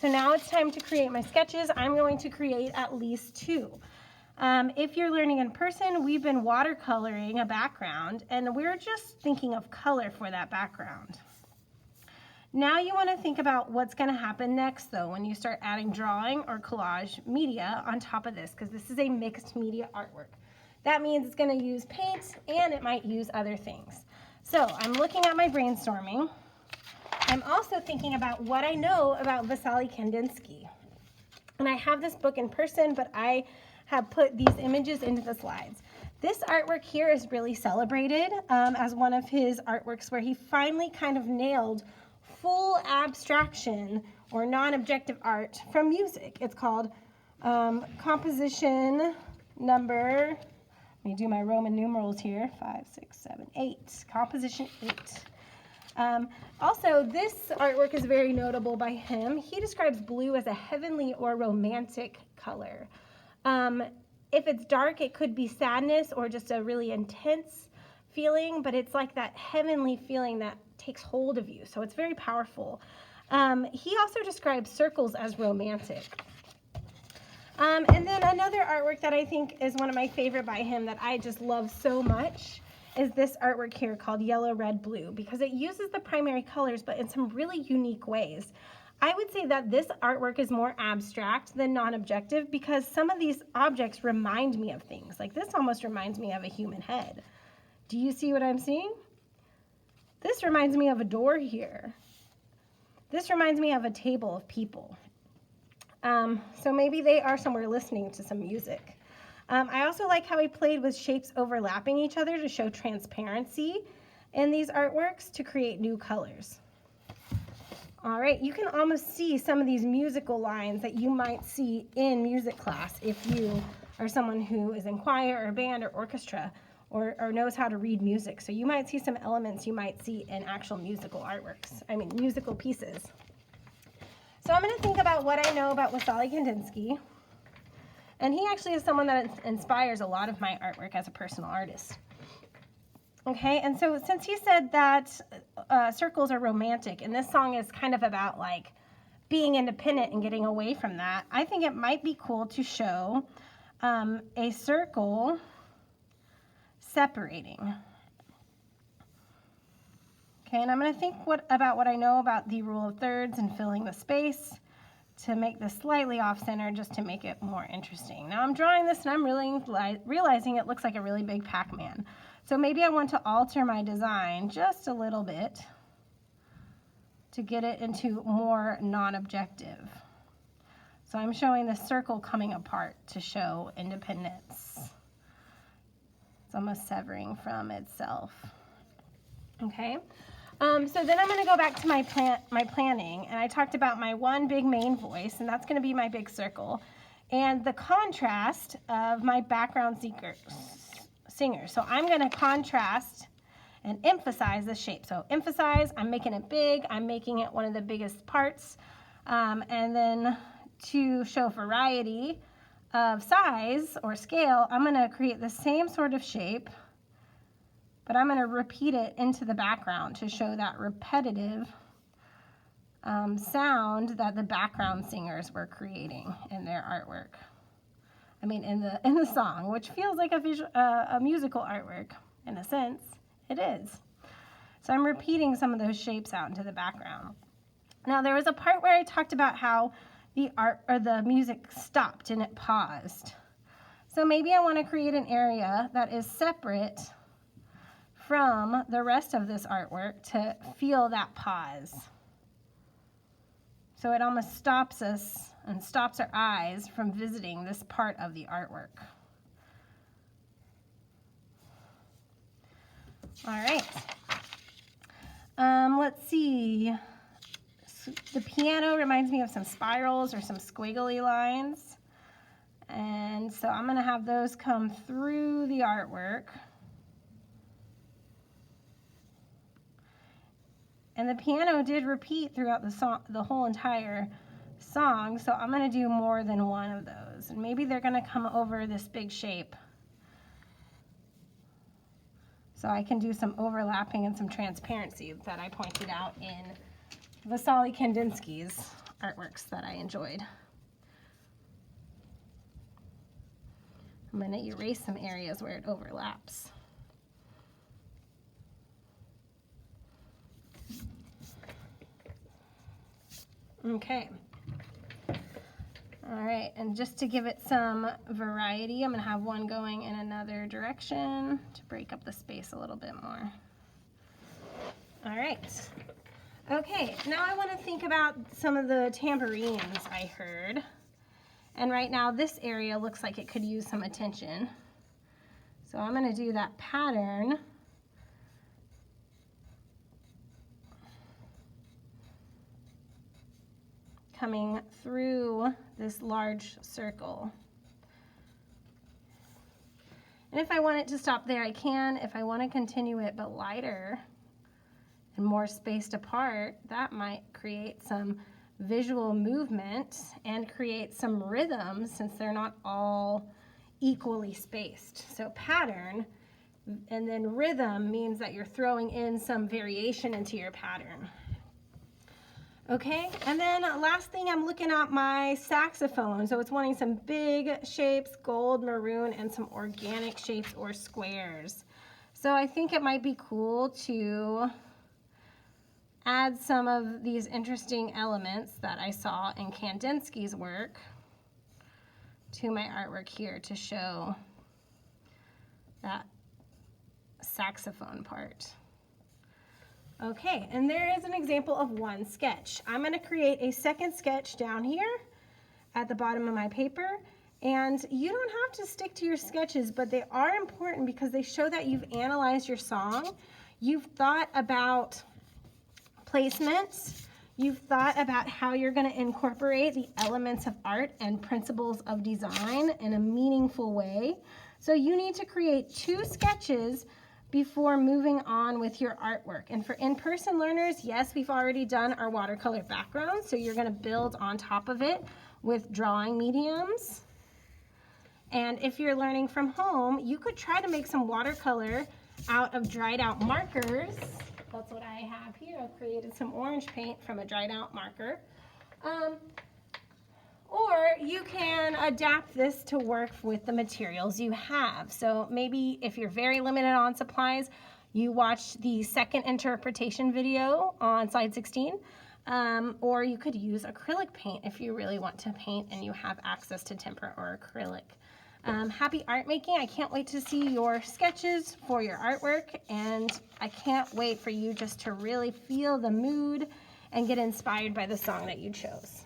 So now it's time to create my sketches. I'm going to create at least 2. If you're learning in person, we've been watercoloring a background and we're just thinking of color for that background. Now you want to think about what's going to happen next though when you start adding drawing or collage media on top of this, because this is a mixed media artwork. That means it's going to use paint and it might use other things. So I'm looking at my brainstorming. I'm also thinking about what I know about Vasily Kandinsky. And I have this book in person, but I have put these images into the slides. This artwork here is really celebrated as one of his artworks where he finally kind of nailed full abstraction or non-objective art from music. It's called composition number, let me do my Roman numerals here, 5, 6, 7, 8, composition 8. Also, this artwork is very notable by him. He describes blue as a heavenly or romantic color. If it's dark, it could be sadness or just a really intense feeling, but it's like that heavenly feeling that takes hold of you. So it's very powerful. He also describes circles as romantic. And then another artwork that I think is one of my favorite by him that I just love so much is this artwork here called Yellow, Red, Blue, because it uses the primary colors but in some really unique ways. I would say that this artwork is more abstract than non-objective because some of these objects remind me of things. Like this almost reminds me of a human head. Do you see what I'm seeing? This reminds me of a door here. This reminds me of a table of people. So maybe they are somewhere listening to some music. I also like how he played with shapes overlapping each other to show transparency in these artworks to create new colors. All right, you can almost see some of these musical lines that you might see in music class if you are someone who is in choir or band or orchestra or knows how to read music. So you might see some elements you might see in actual musical artworks, musical pieces. So I'm going to think about what I know about Vasily Kandinsky. And he actually is someone that inspires a lot of my artwork as a personal artist. Okay, and so since he said that circles are romantic, and this song is kind of about like being independent and getting away from that, I think it might be cool to show a circle separating. Okay, and I'm going to think about what I know about the rule of thirds and filling the space to make this slightly off-center just to make it more interesting. Now I'm drawing this and I'm really realizing it looks like a really big Pac-Man. So maybe I want to alter my design just a little bit to get it into more non-objective. So I'm showing the circle coming apart to show independence. It's almost severing from itself. Okay. So then I'm going to go back to my planning, and I talked about my one big main voice, and that's going to be my big circle, and the contrast of my background singer. So I'm going to contrast and emphasize the shape. So emphasize, I'm making it big, I'm making it one of the biggest parts, and then to show variety of size or scale, I'm going to create the same sort of shape, but I'm going to repeat it into the background to show that repetitive sound that the background singers were creating in their artwork. In the song, which feels like a musical artwork in a sense. It is. So I'm repeating some of those shapes out into the background. Now there was a part where I talked about how the music stopped and it paused. So maybe I want to create an area that is separate from the rest of this artwork to feel that pause. So it almost stops us and stops our eyes from visiting this part of the artwork. All right. Let's see. The piano reminds me of some spirals or some squiggly lines. And so I'm going to have those come through the artwork. And the piano did repeat throughout the song, the whole entire song, so I'm going to do more than one of those. And maybe they're going to come over this big shape. So I can do some overlapping and some transparency that I pointed out in Vasily Kandinsky's artworks that I enjoyed. I'm going to erase some areas where it overlaps. Okay. All right, and just to give it some variety, I'm going to have one going in another direction to break up the space a little bit more. All right. Okay, now I want to think about some of the tambourines I heard. And right now this area looks like it could use some attention. So I'm going to do that pattern. Coming through this large circle. And if I want it to stop there, I can. If I want to continue it but lighter and more spaced apart, that might create some visual movement and create some rhythm since they're not all equally spaced. So pattern and then rhythm means that you're throwing in some variation into your pattern. Okay, and then last thing, I'm looking at my saxophone. So it's wanting some big shapes, gold, maroon, and some organic shapes or squares. So I think it might be cool to add some of these interesting elements that I saw in Kandinsky's work to my artwork here to show that saxophone part. Okay, and there is an example of one sketch. I'm going to create a second sketch down here at the bottom of my paper, and you don't have to stick to your sketches, but they are important because they show that you've analyzed your song, you've thought about placement, you've thought about how you're going to incorporate the elements of art and principles of design in a meaningful way. So you need to create 2 sketches before moving on with your artwork. And for in-person learners, yes, we've already done our watercolor background, so you're going to build on top of it with drawing mediums. And if you're learning from home, you could try to make some watercolor out of dried out markers. That's what I have here. I've created some orange paint from a dried out marker. Or you can adapt this to work with the materials you have. So maybe if you're very limited on supplies, you watch the second interpretation video on slide 16, or you could use acrylic paint if you really want to paint and you have access to tempera or acrylic. Happy art making. I can't wait to see your sketches for your artwork, and I can't wait for you just to really feel the mood and get inspired by the song that you chose.